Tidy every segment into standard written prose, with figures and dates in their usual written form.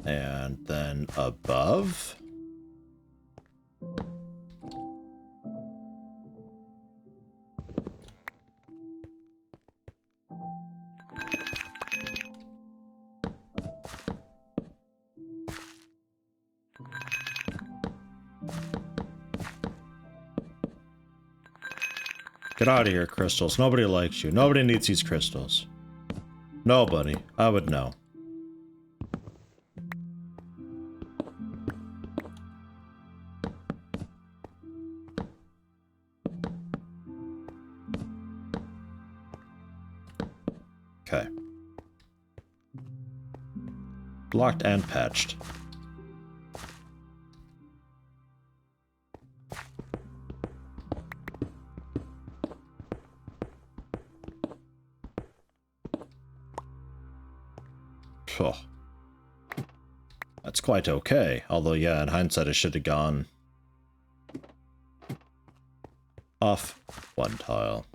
And then above. Get out of here, crystals. Nobody likes you. Nobody needs these crystals. Nobody. I would know. Okay. Blocked and patched. Oh. That's quite okay. Although, yeah, in hindsight, I should have gone off one tile.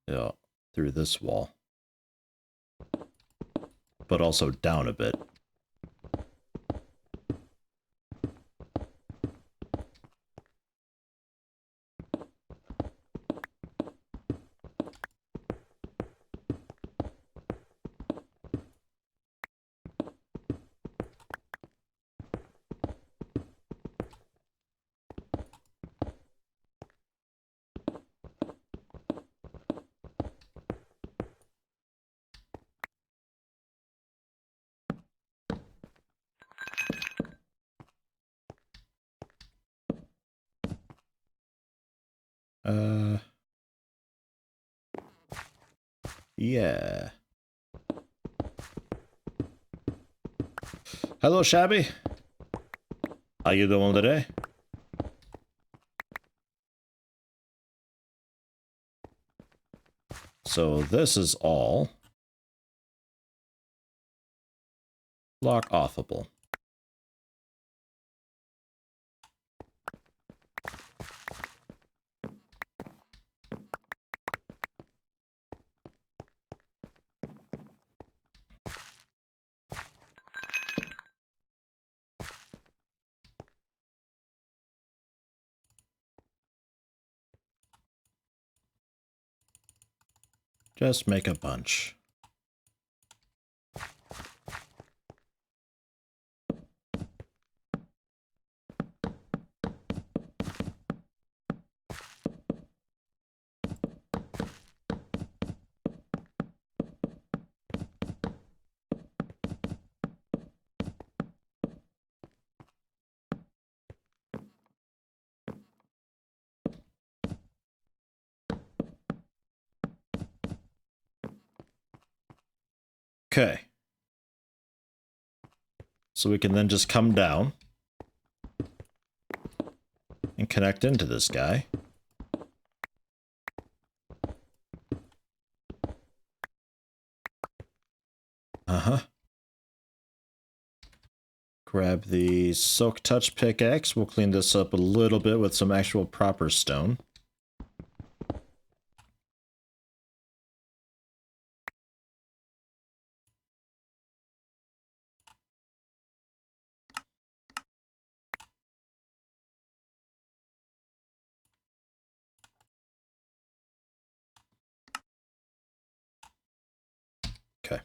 Yeah, through this wall. But also down a bit. Yeah. Hello, Shabby. How you doing today? So this is all lock offable. Just make a bunch. Okay. So we can then just come down and connect into this guy. Uh-huh. Grab the Silk Touch pickaxe. We'll clean this up a little bit with some actual proper stone. Okay.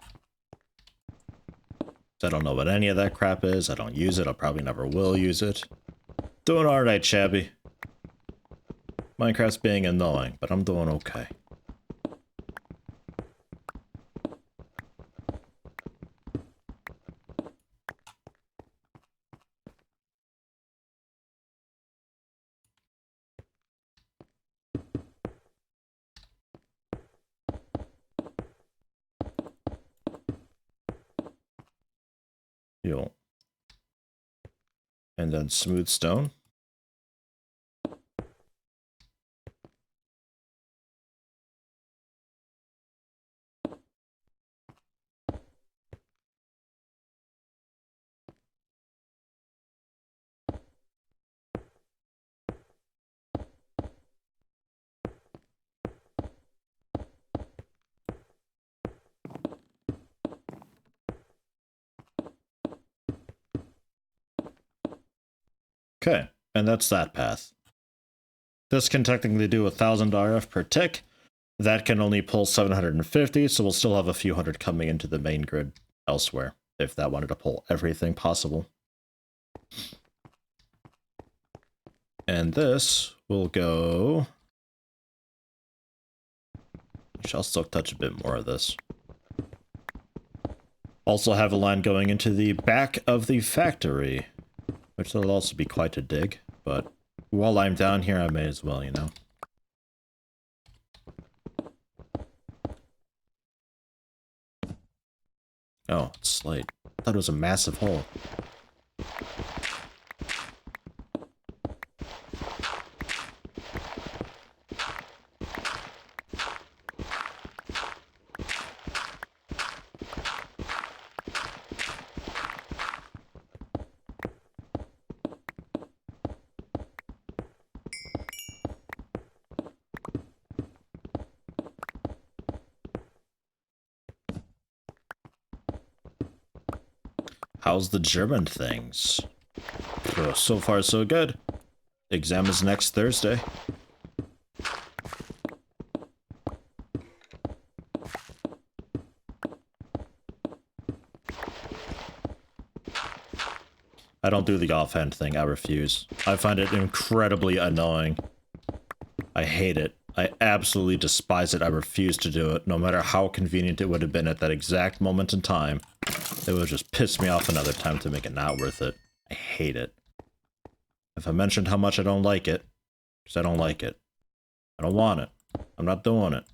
I don't know what any of that crap is. I don't use it. I probably never will use it. Doing alright, Shabby. Minecraft's being annoying, but I'm doing okay. Yo. And then smooth stone. Okay, and that's that path. This can technically do 1,000 RF per tick. That can only pull 750, so we'll still have a few hundred coming into the main grid elsewhere, if that wanted to pull everything possible. And this will go... I'll still touch a bit more of this. Also have a line going into the back of the factory, which will also be quite a dig, but while I'm down here, I may as well, you know. Oh, it's slate. I thought it was a massive hole. How's the German things? Oh, so far, so good. Exam is next Thursday. I don't do the offhand thing, I refuse. I find it incredibly annoying. I hate it. I absolutely despise it. I refuse to do it, no matter how convenient it would have been at that exact moment in time. It would just piss me off another time to make it not worth it. I hate it. If I mentioned how much I don't like it, because I don't like it. I don't want it. I'm not doing it.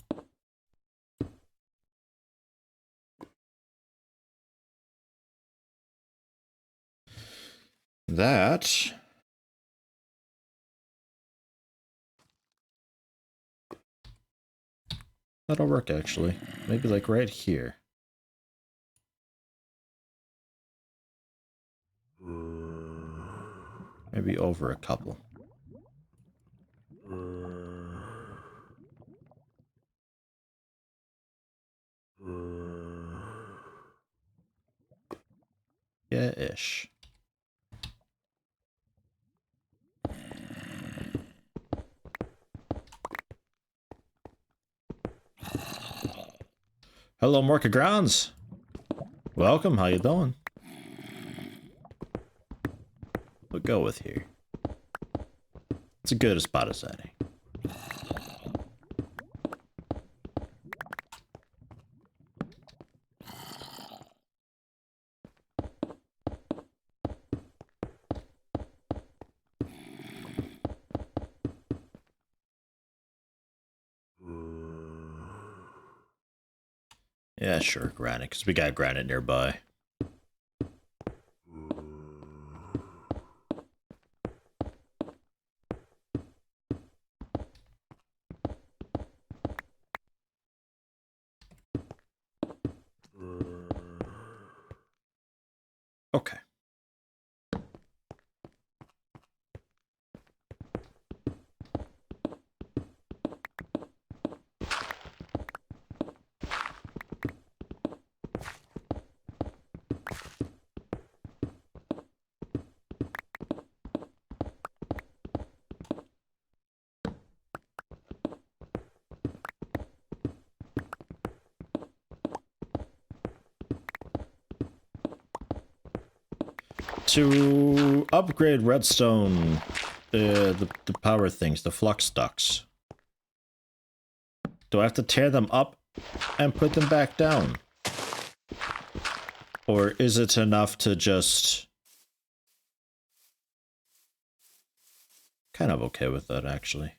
That'll work, actually. Maybe, like, right here. Maybe over a couple. Yeah-ish. Hello, Morka Grounds. Welcome, how you doing? We'll go with here. It's a good spot as any. Yeah, sure, granite, because we got granite nearby. Okay. To upgrade redstone, the power things, the flux ducts, do I have to tear them up and put them back down? Or is it enough to just... Kind of okay with that, actually.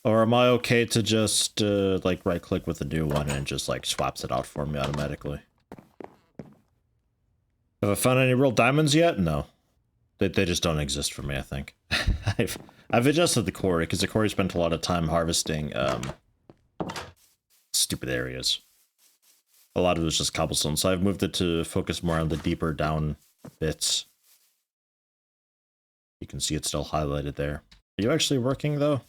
Or am I okay to just, like, right-click with the new one and just, like, swaps it out for me automatically? Have I found any real diamonds yet? No. They just don't exist for me, I think. I've adjusted the quarry, because the quarry spent a lot of time harvesting, stupid areas. A lot of it was just cobblestone, so I've moved it to focus more on the deeper down bits. You can see it's still highlighted there. Are you actually working, though?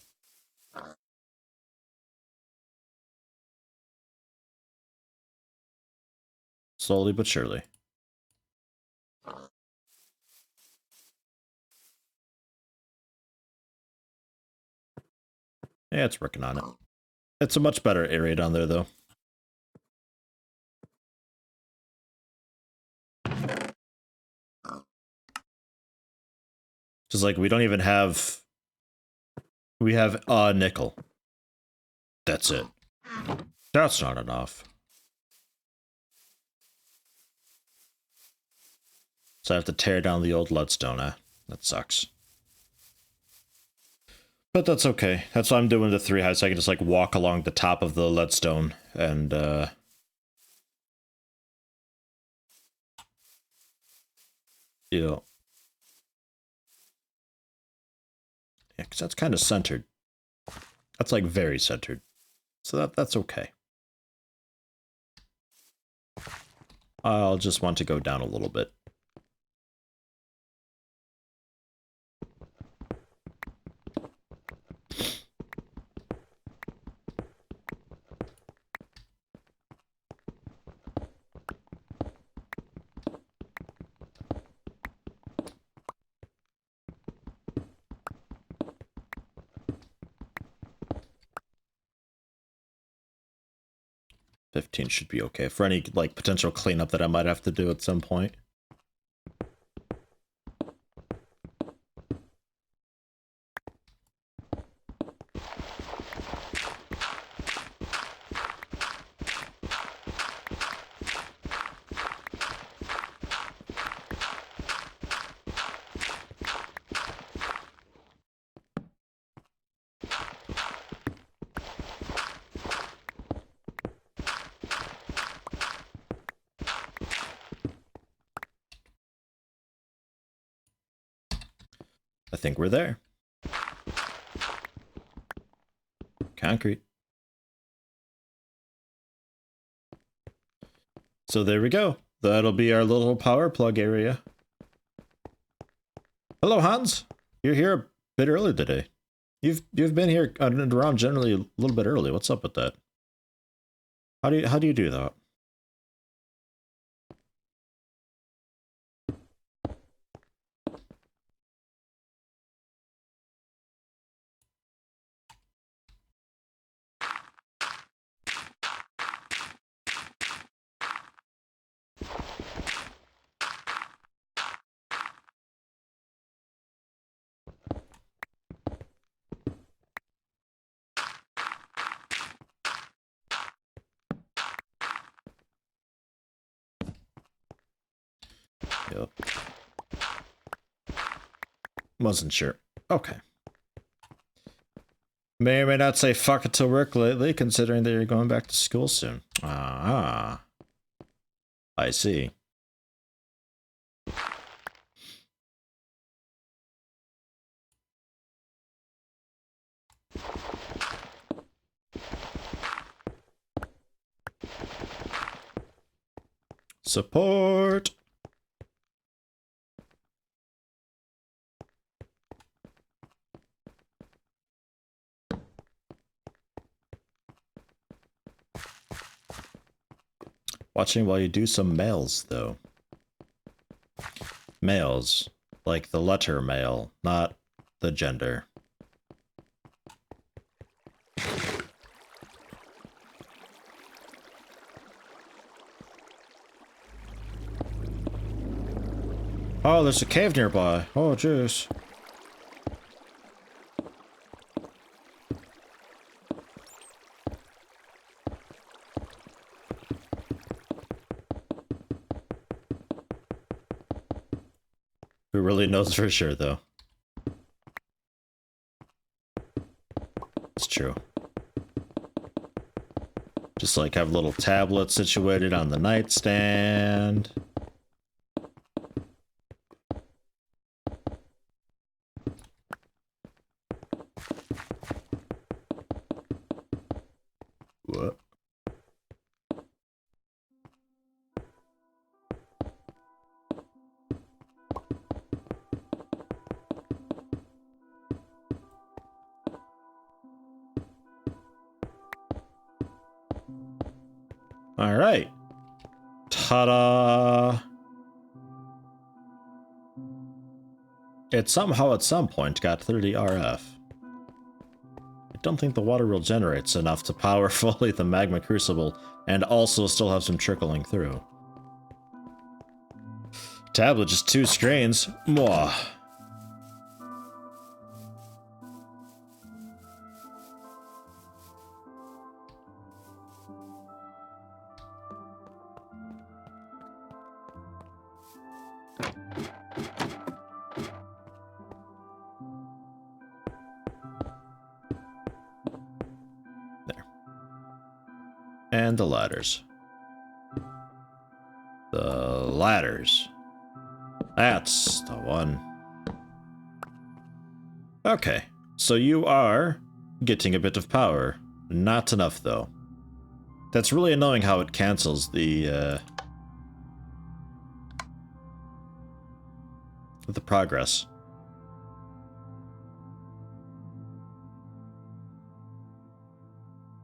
Slowly but surely. Yeah, it's working on it. It's a much better area down there, though. Just like, we don't even have... We have a nickel. That's it. That's not enough. So I have to tear down the old leadstone, eh? That sucks. But that's okay. That's why I'm doing the 3 heights. I can just, like, walk along the top of the leadstone and, yeah. Yeah, because that's kind of centered. That's, like, very centered. So that's okay. I'll just want to go down a little bit. $15 should be okay for any, like, potential cleanup that I might have to do at some point. I think we're there. Concrete. So there we go. That'll be our little power plug area. Hello, Hans. You're here a bit early today. You've been here around generally a little bit early. What's up with that? How do you do that? Yep. Wasn't sure. Okay. May or may not say fuck it to work lately, considering that you're going back to school soon. Ah. I see. Support! Watching while you do some mails, though. Males. Like the letter male, not the gender. Oh, there's a cave nearby. Oh, jeez. Who really knows for sure, though? It's true. Just like have a little tablet situated on the nightstand. What? All right. Ta-da! It somehow at some point got 30 RF. don't think the water wheel generates enough to power fully the magma crucible and also still have some trickling through. Tablet, just 2 screens. Mwah. And the ladders. The ladders. That's the one. Okay, so you are getting a bit of power. Not enough, though. That's really annoying how it cancels the progress.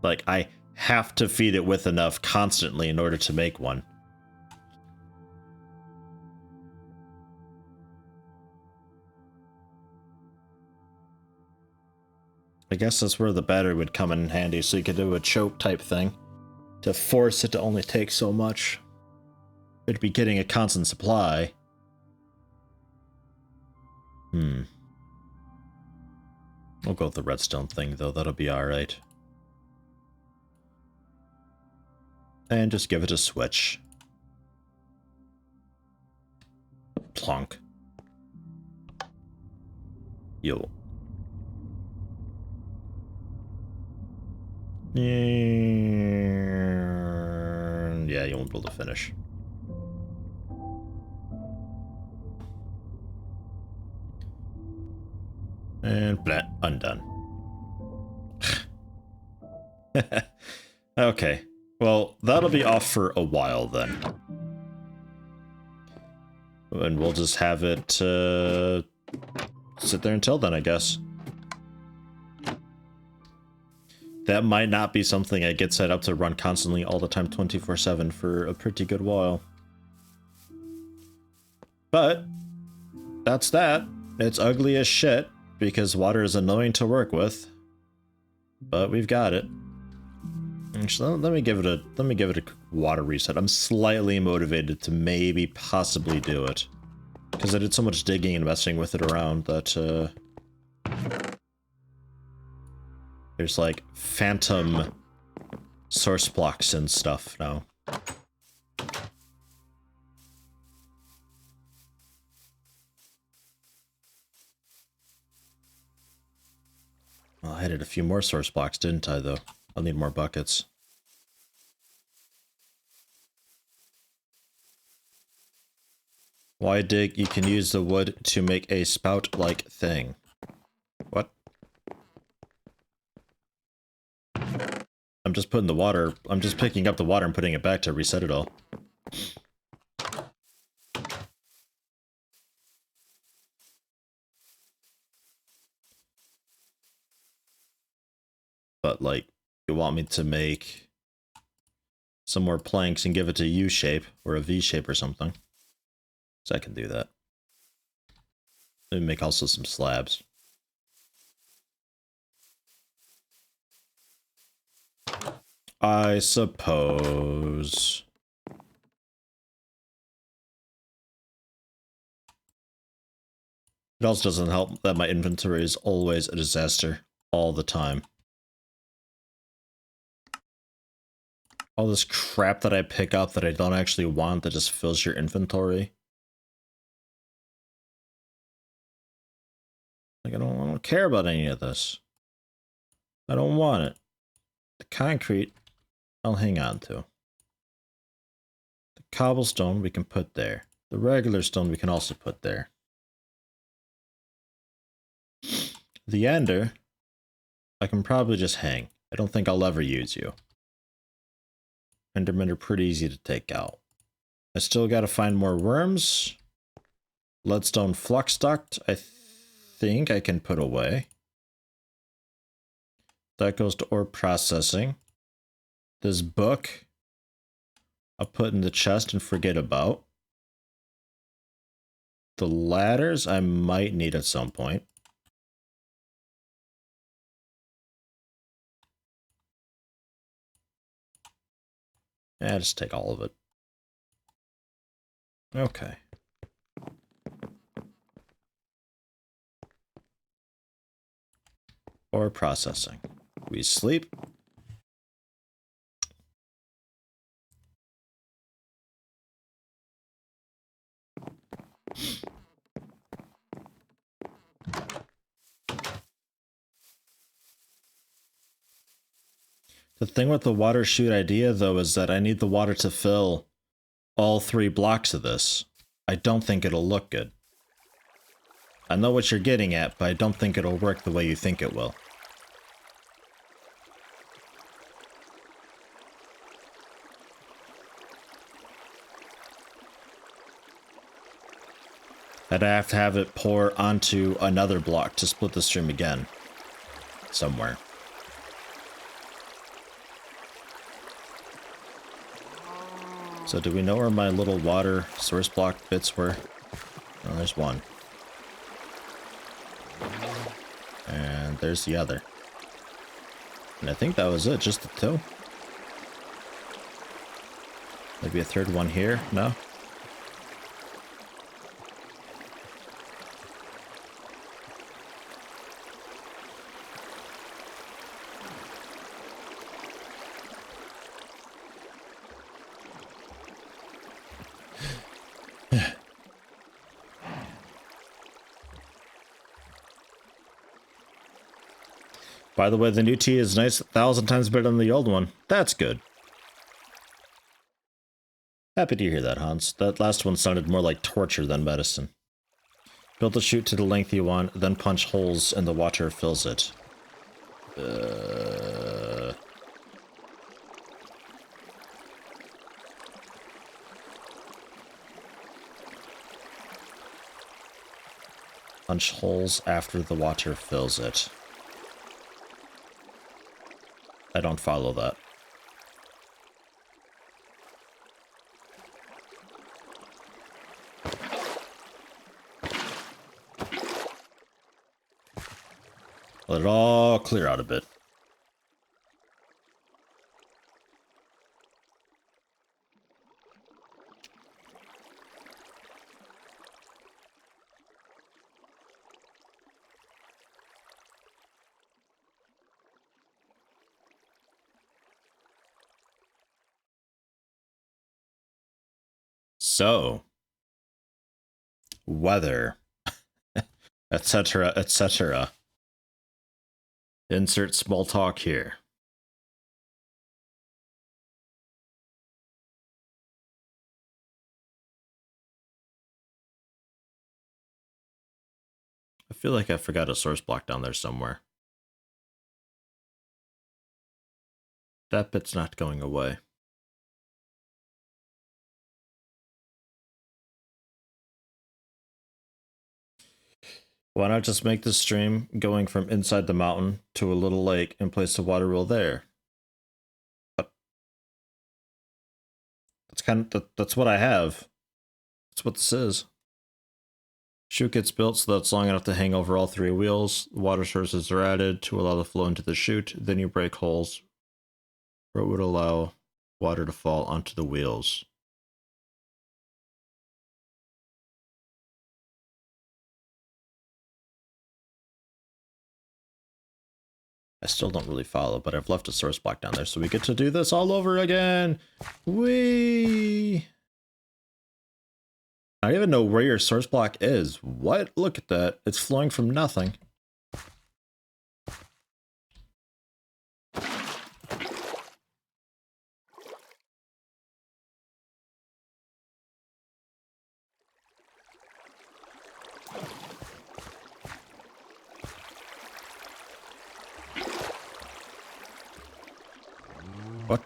Like, I have to feed it with enough constantly in order to make one. I guess that's where the battery would come in handy, so you could do a choke type thing to force it to only take so much. It'd be getting a constant supply. We'll go with the redstone thing, though. That'll be alright. And just give it a switch. Plonk. Yo. Yeah, you won't be able to finish. And blah, undone. Okay. Well, that'll be off for a while then. And we'll just have it sit there until then, I guess. That might not be something I get set up to run constantly all the time 24/7 for a pretty good while. But that's that. It's ugly as shit because water is annoying to work with. But we've got it. Actually, let me give it a water reset. I'm slightly motivated to maybe possibly do it. Because I did so much digging and messing with it around that there's like phantom source blocks and stuff now. Well, I added a few more source blocks, didn't I, though? I'll need more buckets. Why dig? You can use the wood to make a spout-like thing. What? I'm just putting the water... I'm just picking up the water and putting it back to reset it all. But, like, you want me to make some more planks and give it a U shape or a V shape or something. So I can do that. Let me make also some slabs. I suppose. It also doesn't help that my inventory is always a disaster all the time. All this crap that I pick up that I don't actually want that just fills your inventory. Like, I don't care about any of this. I don't want it. The concrete, I'll hang on to. The cobblestone we can put there. The regular stone we can also put there. The ender, I can probably just hang. I don't think I'll ever use you. Endermen are pretty easy to take out. I still gotta find more worms. Leadstone flux duct, I think I can put away. That goes to ore processing. This book, I'll put in the chest and forget about. The ladders I might need at some point. Yeah, just take all of it. Okay. Or processing. We sleep. The thing with the water chute idea, though, is that I need the water to fill all 3 blocks of this. I don't think it'll look good. I know what you're getting at, but I don't think it'll work the way you think it will. I'd have to have it pour onto another block to split the stream again. Somewhere. So do we know where my little water source block bits were? Oh, there's one. And there's the other. And I think that was it, just the 2. Maybe a 3rd one here? No? By the way, the new tea is nice, 1,000 times better than the old one. That's good. Happy to hear that, Hans. That last one sounded more like torture than medicine. Build the chute to the length you want, then punch holes and the water fills it. Punch holes after the water fills it. I don't follow that. Let it all clear out a bit. So, weather, etc., etc. Insert small talk here. I feel like I forgot a source block down there somewhere. That bit's not going away. Why not just make this stream going from inside the mountain to a little lake and place a water wheel there? But that's what I have. That's what this is. Chute gets built so that's long enough to hang over all 3 wheels. Water sources are added to allow the flow into the chute. Then you break holes where it would allow water to fall onto the wheels. I still don't really follow, but I've left a source block down there, so we get to do this all over again. Whee! I don't even know where your source block is. What? Look at that. It's flowing from nothing. What?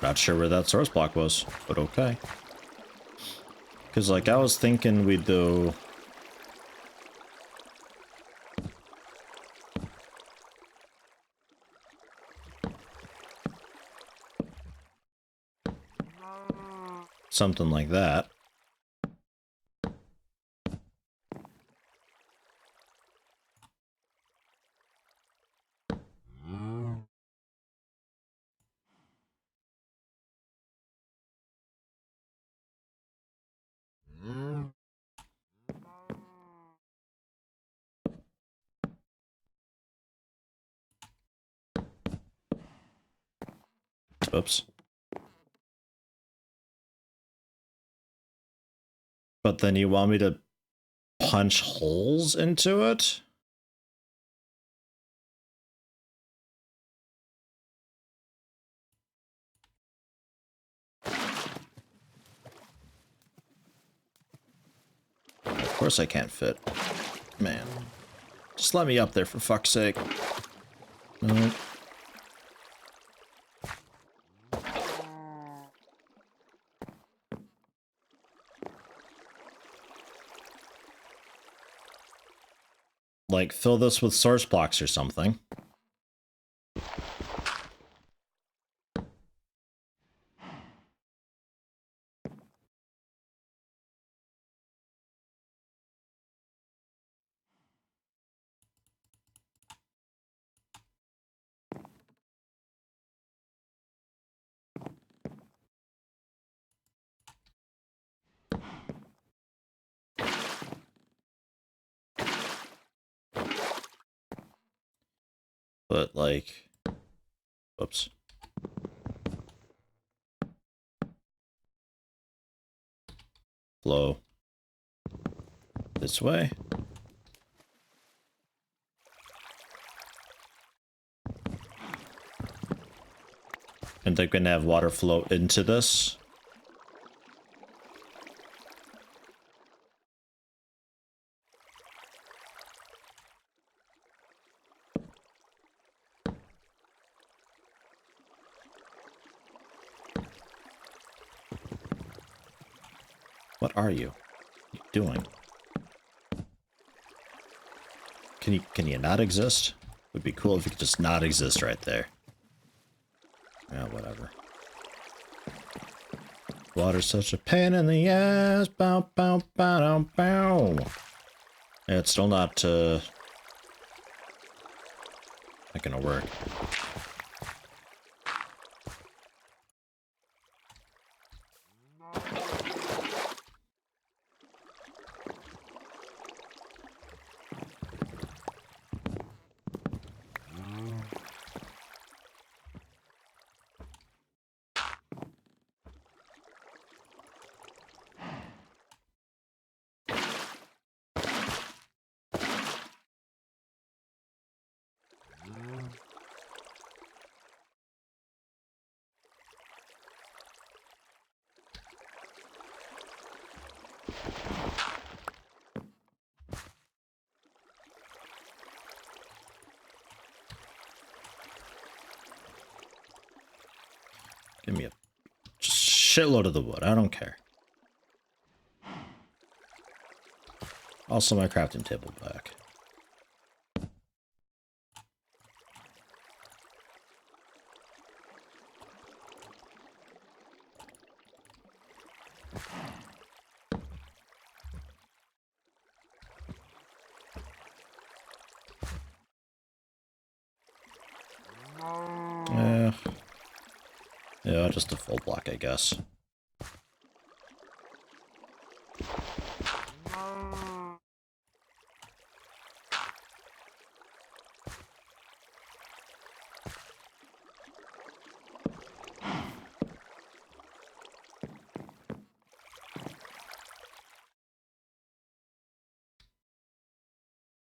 Not sure where that source block was, but okay. Because, like, I was thinking we'd do something like that. Oops. But then you want me to punch holes into it? Of course I can't fit. Man. Just let me up there for fuck's sake. No. Like, fill this with source blocks or something. But, like... Whoops. Flow. This way. And they're gonna have water flow into this. What are you? What are you doing? Can you not exist? Would be cool if you could just not exist right there. Yeah, whatever. Water's such a pain in the ass. Bow, bow, bow, bow, bow. Yeah, it's still not gonna work. Give me a shitload of the wood. I don't care. Also, my crafting table back. Yeah, just a full block, I guess.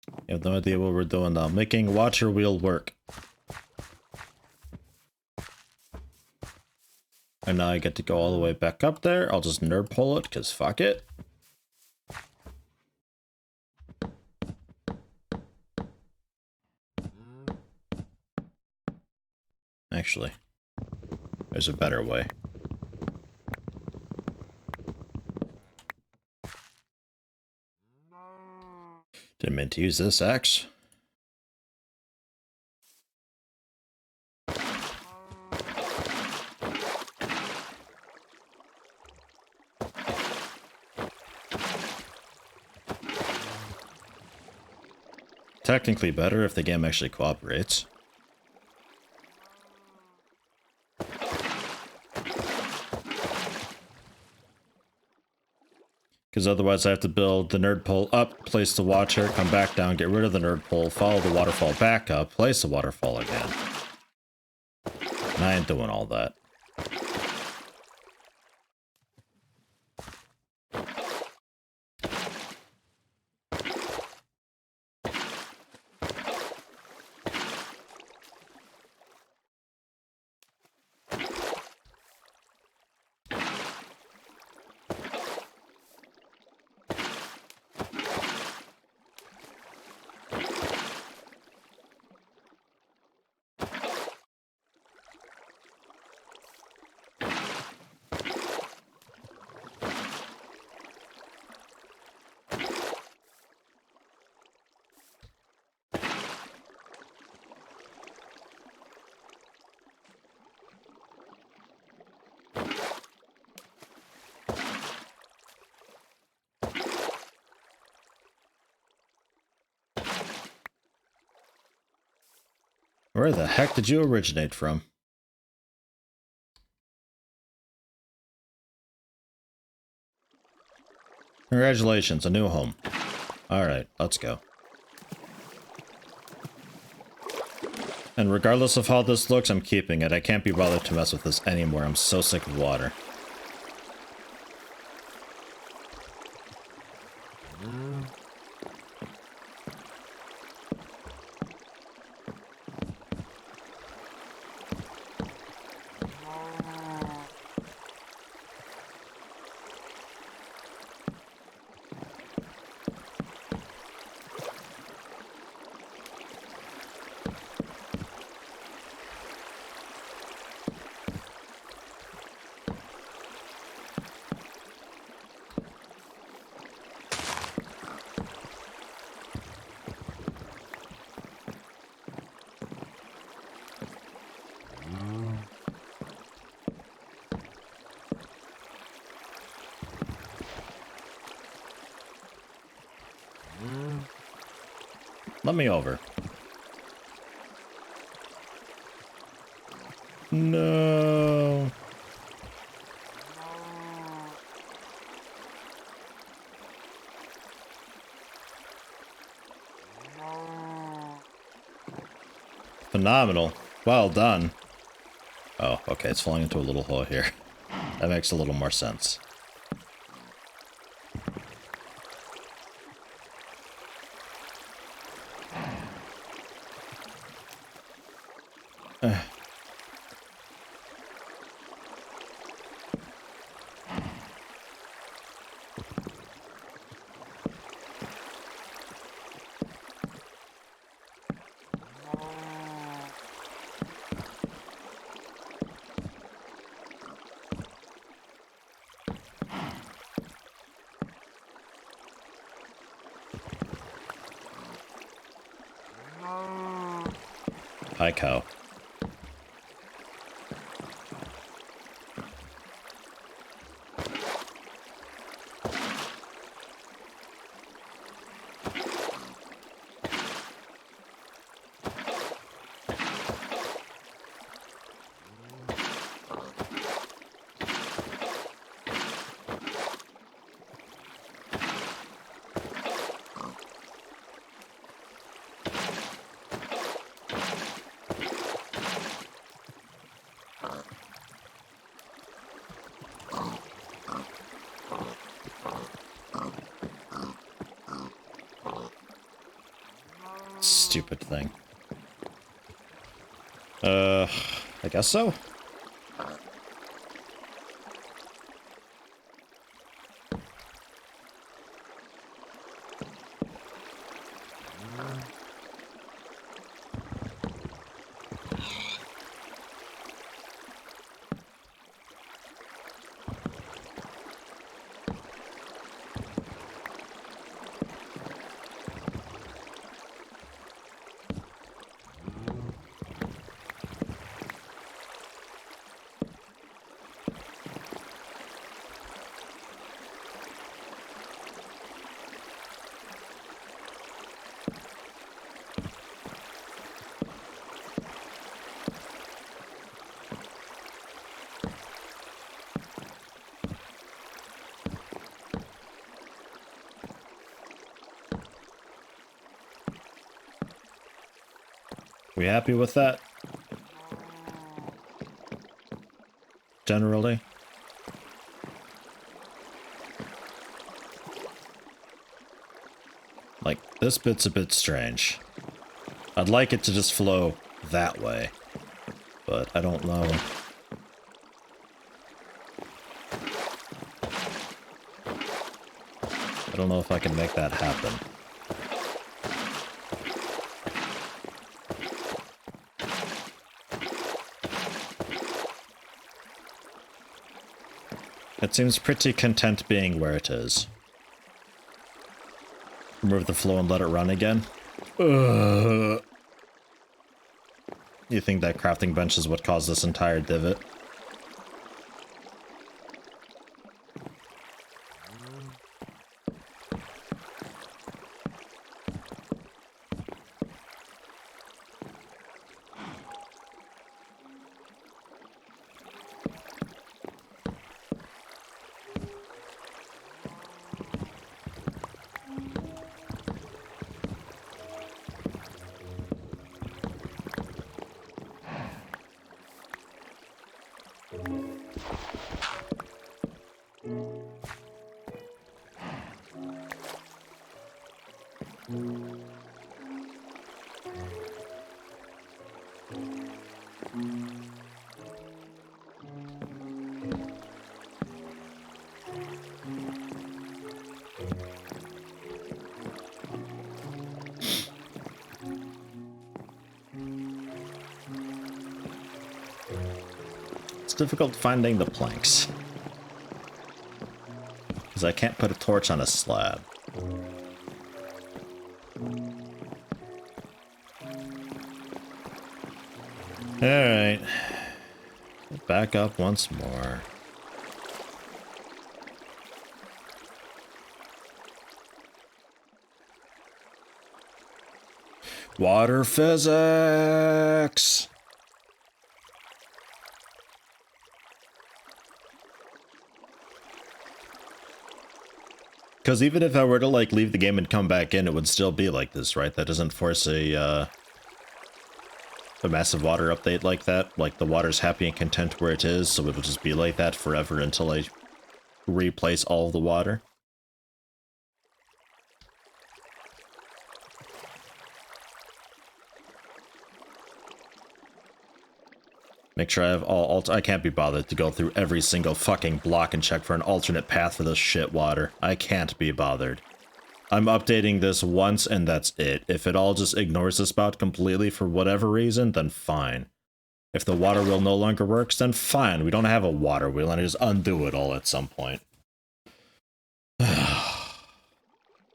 I have no idea what we're doing now. Making water wheel work. And now I get to go all the way back up there. I'll just nerd pull it, because fuck it. Actually, there's a better way. Didn't mean to use this axe. technically better if the game actually cooperates. Because otherwise I have to build the nerd pole up, place the watcher, come back down, get rid of the nerd pole, follow the waterfall back up, place the waterfall again. And I ain't doing all that. Where the heck did you originate from? Congratulations, a new home. Alright, let's go. And regardless of how this looks, I'm keeping it. I can't be bothered to mess with this anymore. I'm so sick of water. Let me over. No. Phenomenal. Well done. Oh, okay, it's falling into a little hole here. That makes a little more sense. Hi, cow. Stupid thing. I guess so. We happy with that? Generally? Like, this bit's a bit strange. I'd like it to just flow that way, but I don't know. I don't know if I can make that happen. It seems pretty content being where it is. Remove the flow and let it run again. You think that crafting bench is what caused this entire divot? It's difficult finding the planks. Because I can't put a torch on a slab. Alright. Back up once more. Water physics! Because even if I were to, like, leave the game and come back in, it would still be like this, right? That doesn't force a massive water update like that. Like, the water's happy and content where it is, so it'll just be like that forever until I replace all of the water. Make sure I have all I can't be bothered to go through every single fucking block and check for an alternate path for this shit water. I can't be bothered. I'm updating this once and that's it. If it all just ignores the spout completely for whatever reason, then fine. If the water wheel no longer works, then fine. We don't have a water wheel and I just undo it all at some point.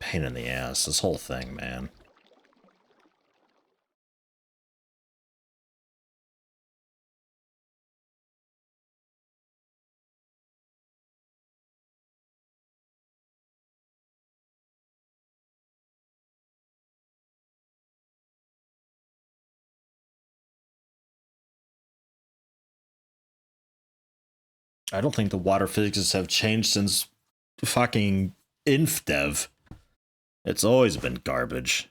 Pain in the ass, this whole thing, man. I don't think the water physics have changed since fucking InfDev. It's always been garbage.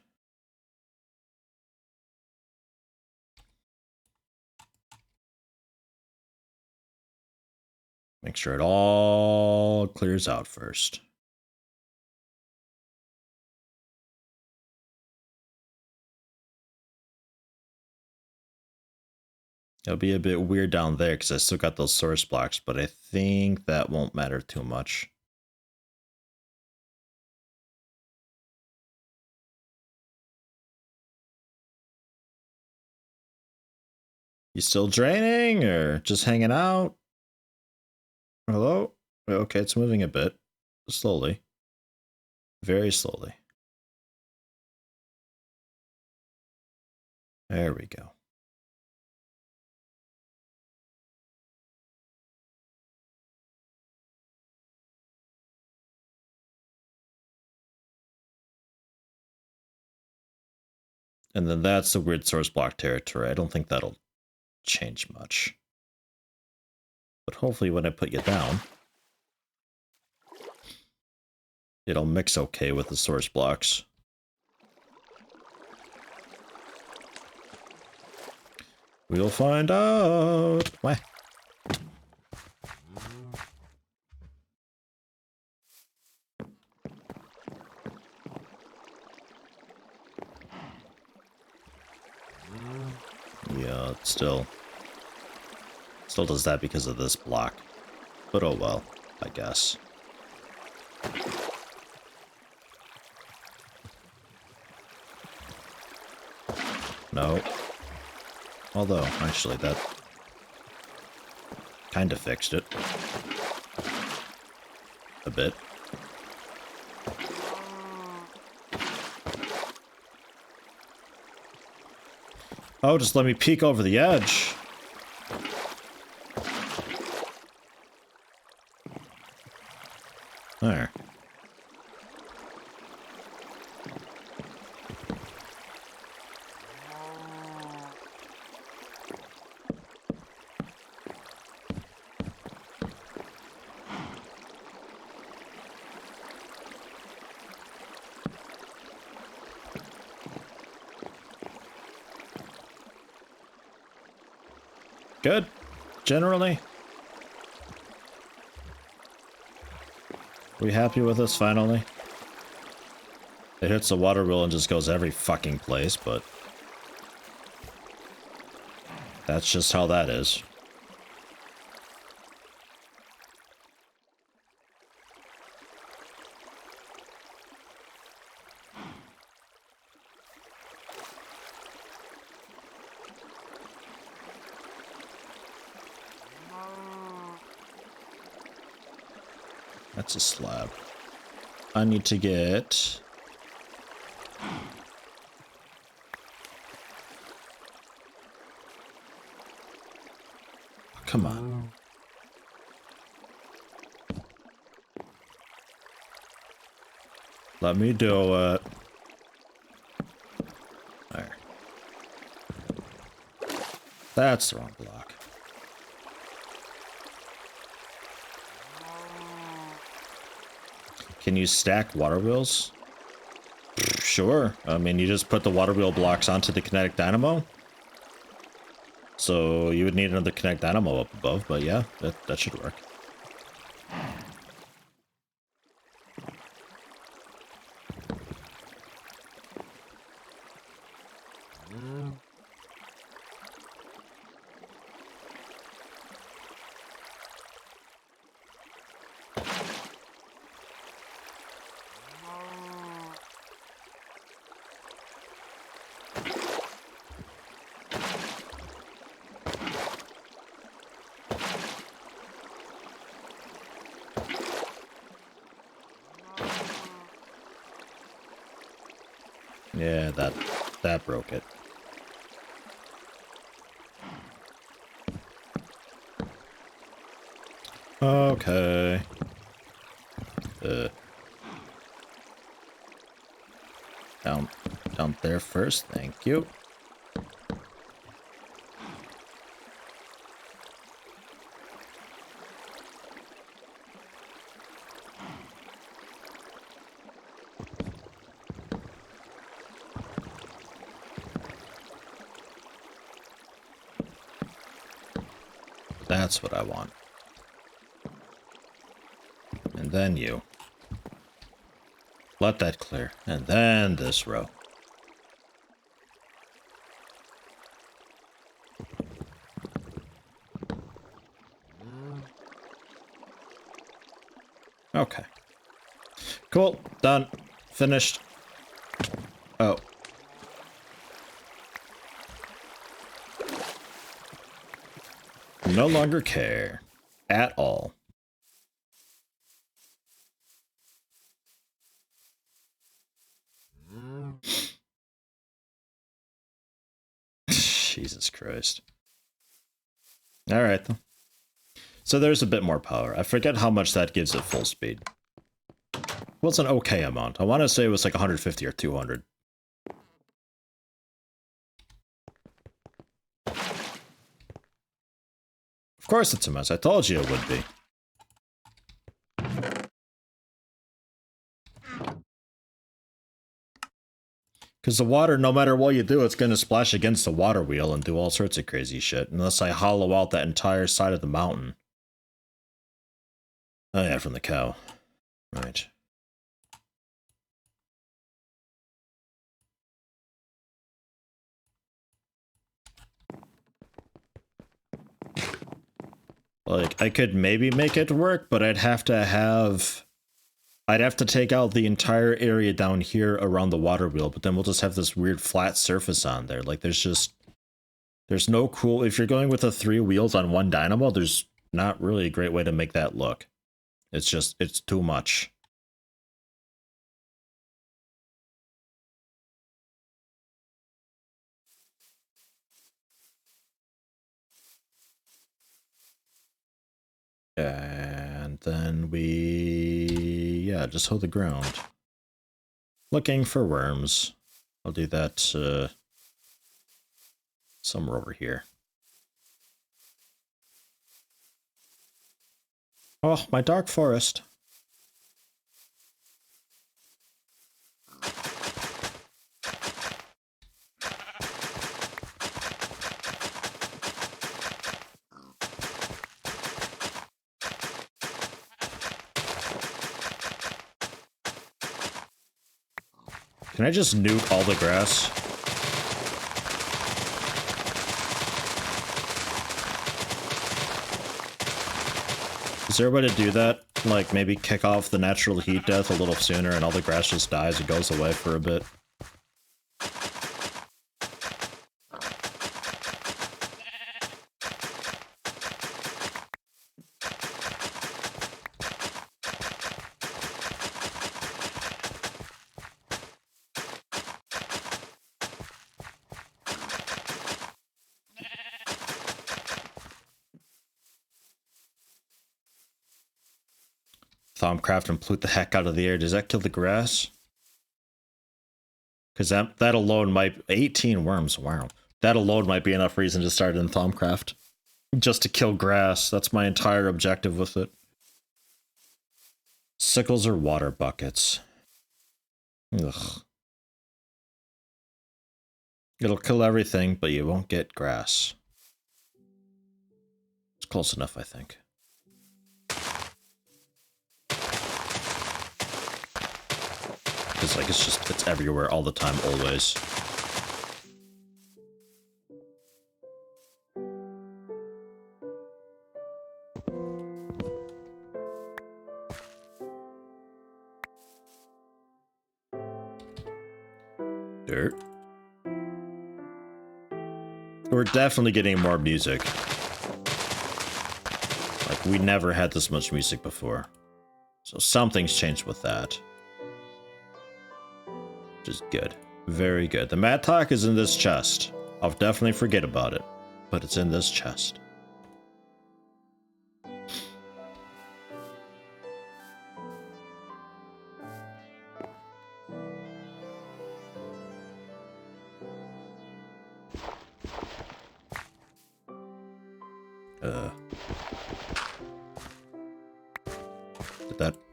Make sure it all clears out first. It'll be a bit weird down there because I still got those source blocks, but I think that won't matter too much. You still draining or just hanging out? Hello? Okay, it's moving a bit. Slowly. Very slowly. There we go. And then that's the weird source block territory. I don't think that'll change much. But hopefully when I put you down, it'll mix okay with the source blocks. We'll find out. Why? Yeah, it still does that because of this block. But oh well, I guess. No. Although, actually, that kind of fixed it. A bit. Oh, just let me peek over the edge. There. Good. Generally. We happy with this finally? It hits the water wheel and just goes every fucking place, but that's just how that is. That's a slab. I need to get... Come on. Let me do it. There. That's the wrong block. Can you stack water wheels? Sure. I mean, you just put the water wheel blocks onto the kinetic dynamo. So you would need another kinetic dynamo up above, but yeah, that should work. Yeah, that broke it. Okay. Down there first, thank you. That's what I want. And then you. Let that clear. And then this row. Okay. Cool. Done. Finished. Oh. No longer care. At all. Jesus Christ. Alright, though. So there's a bit more power. I forget how much that gives at full speed. Well, it's an okay amount. I want to say it was like 150 or 200. Of course it's a mess. I told you it would be. Because the water, no matter what you do, it's going to splash against the water wheel and do all sorts of crazy shit. Unless I hollow out that entire side of the mountain. Oh yeah, from the cow. Right. Like, I could maybe make it work, but I'd have to take out the entire area down here around the water wheel, but then we'll just have this weird flat surface on there. Like, there's no cool... If you're going with the 3 wheels on one dynamo, there's not really a great way to make that look. It's too much. And then yeah, just hold the ground. Looking for worms. I'll do that somewhere over here. Oh, my dark forest. Can I just nuke all the grass? Is there a way to do that? Like, maybe kick off the natural heat death a little sooner and all the grass just dies and goes away for a bit? Thaumcraft and pollute the heck out of the air. Does that kill the grass? Because that alone might... 18 worms, wow. That alone might be enough reason to start in Thaumcraft. Just to kill grass. That's my entire objective with it. Sickles or water buckets? Ugh. It'll kill everything, but you won't get grass. It's close enough, I think. Because, like, it's everywhere all the time, always. Dirt. We're definitely getting more music. Like, we never had this much music before. So something's changed with that. Which is good. Very good. The Modpack is in this chest. I'll definitely forget about it. But it's in this chest.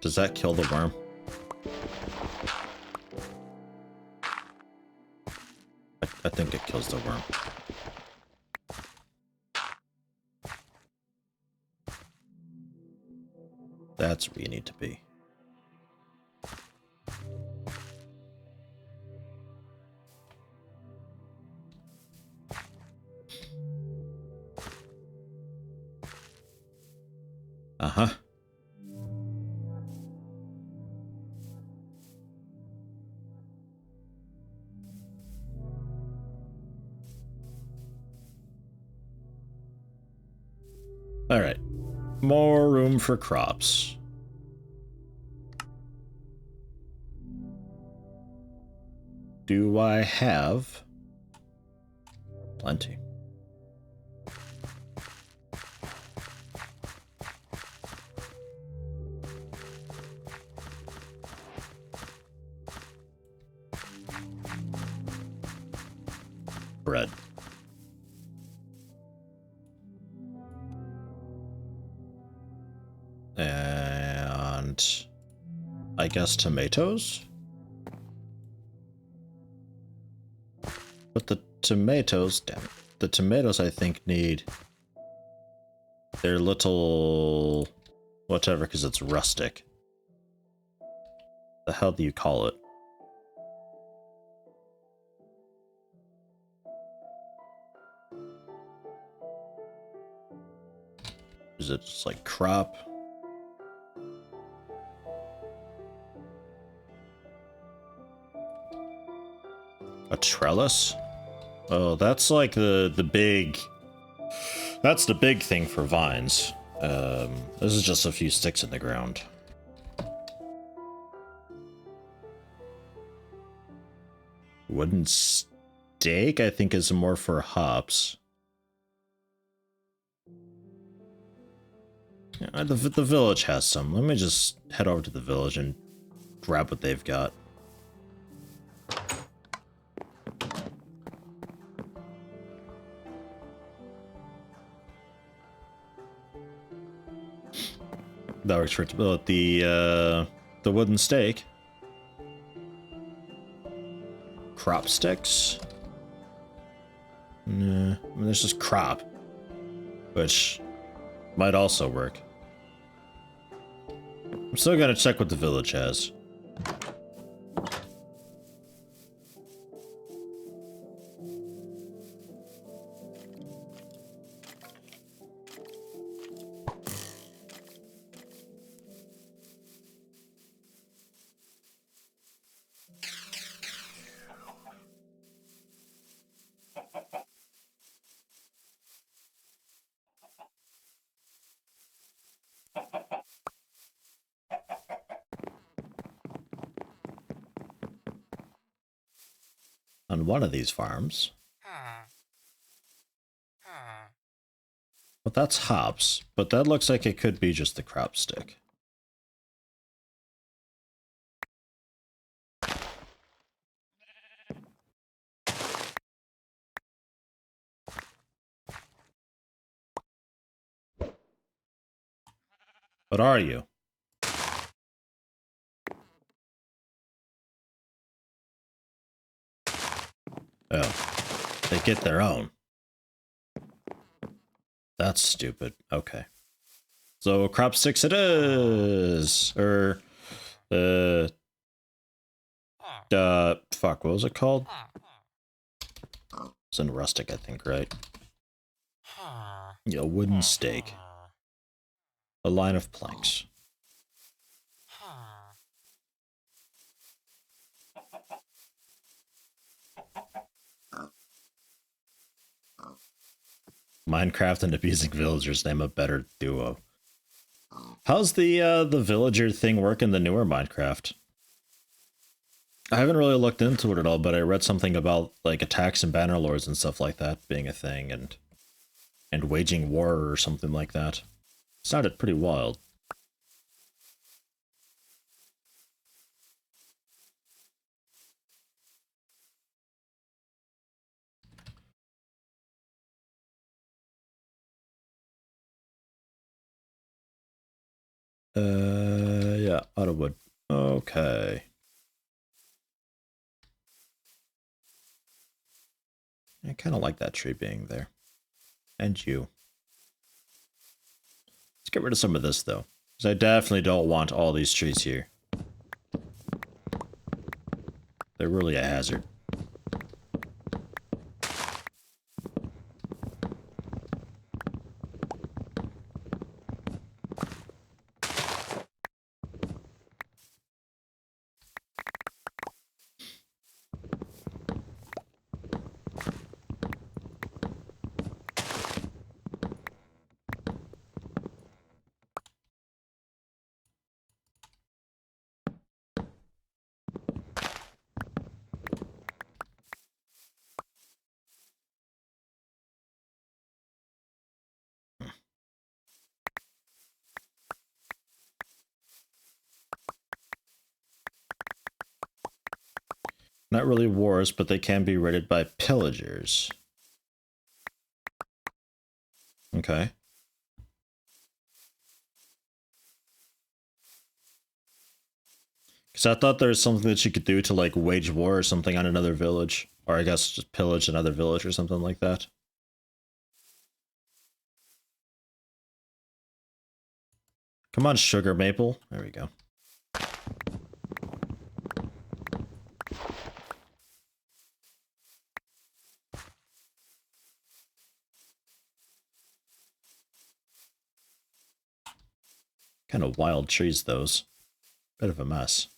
Does that kill the worm? I think it kills the worm. That's where you need to be. Uh-huh. All right. More room for crops. Do I have plenty? Bread. And I guess tomatoes? But the tomatoes, damn it. The tomatoes I think need their little whatever, because it's rustic. The hell do you call it? Is it just like crop? A trellis? Oh, that's like the big... That's the big thing for vines. This is just a few sticks in the ground. Wooden stake, I think, is more for hops. Yeah, the village has some. Let me just head over to the village and grab what they've got. That works for the wooden stake. Crop sticks? Nah, I mean, there's just crop, which might also work. I'm still gonna check what the village has. On one of these farms. Well, that's hops, but that looks like it could be just the crop stick. What are you? Oh, they get their own. That's stupid. Okay. So crop sticks it is. Or fuck, what was it called? It's in rustic, I think, right? Yeah, wooden stake. A line of planks. Minecraft and abusing villagers name a better duo. How's the villager thing work in the newer Minecraft? I haven't really looked into it at all, but I read something about like attacks and bannerlords and stuff like that being a thing, and waging war or something like that. It sounded pretty wild. Yeah, out of wood. Okay. I kind of like that tree being there. And you. Let's get rid of some of this, though. Because I definitely don't want all these trees here. They're really a hazard. Not really wars, but they can be raided by pillagers. Okay. Because I thought there was something that you could do to like wage war or something on another village. Or I guess just pillage another village or something like that. Come on, sugar maple. There we go. Kind of wild trees, those. Bit of a mess.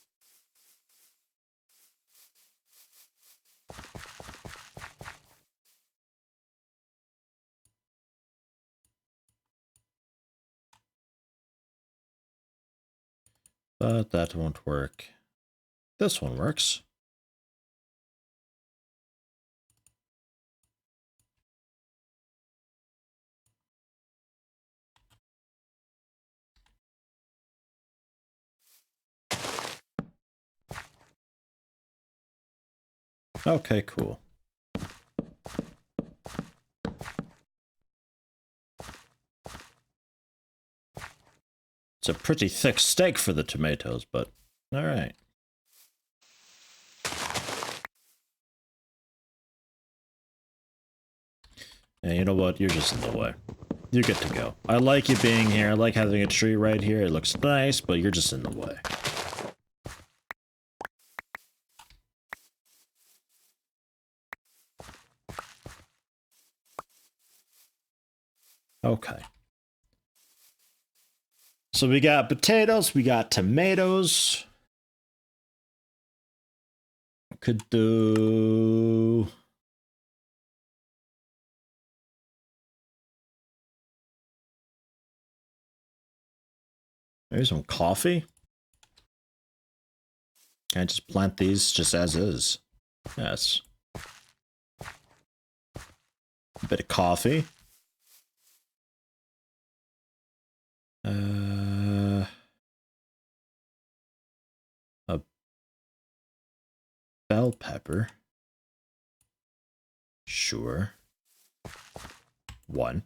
But that won't work. This one works. Okay, cool. It's a pretty thick steak for the tomatoes, but alright. And you know what? You're just in the way. You get to go. I like you being here. I like having a tree right here. It looks nice, but you're just in the way. Okay. So we got potatoes, we got tomatoes. Could do... maybe some coffee? Can I just plant these just as is? Yes. A bit of coffee. A bell pepper. Sure. 1.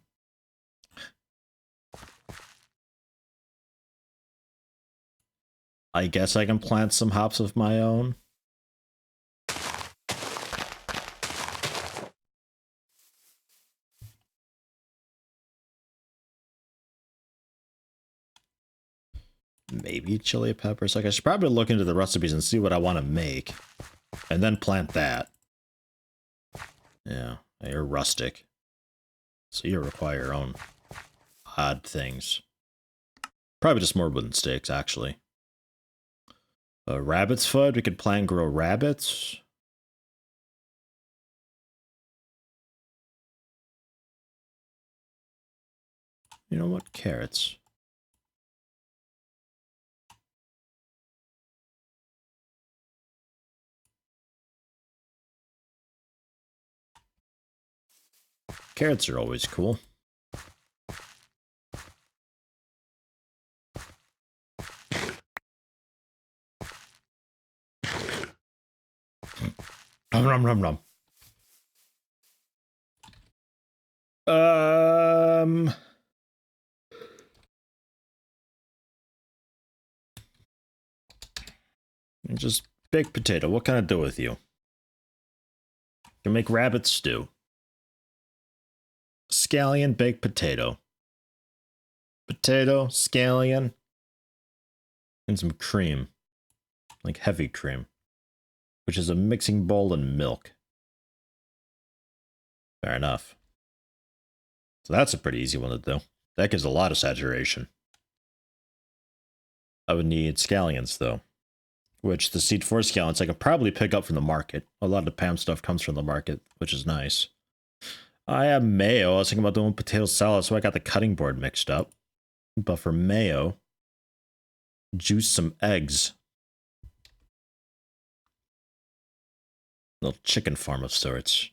I guess I can plant some hops of my own. Maybe chili peppers. Like, I should probably look into the recipes and see what I want to make. And then plant that. Yeah, you're rustic. So you require your own odd things. Probably just more wooden sticks, actually. Rabbit's foot. We could plant and grow rabbits. You know what? Carrots. Carrots are always cool. Nom nom nom. Just baked potato. What can I do with you? Can make rabbit stew. Scallion baked potato. Potato, scallion, and some cream. Like heavy cream. Which is a mixing bowl and milk. Fair enough. So that's a pretty easy one to do. That gives a lot of saturation. I would need scallions, though. Which, the seed for scallions, I could probably pick up from the market. A lot of the Pam stuff comes from the market, which is nice. I have mayo. I was thinking about doing potato salad, so I got the cutting board mixed up. But for mayo, juice some eggs. Little chicken farm of sorts.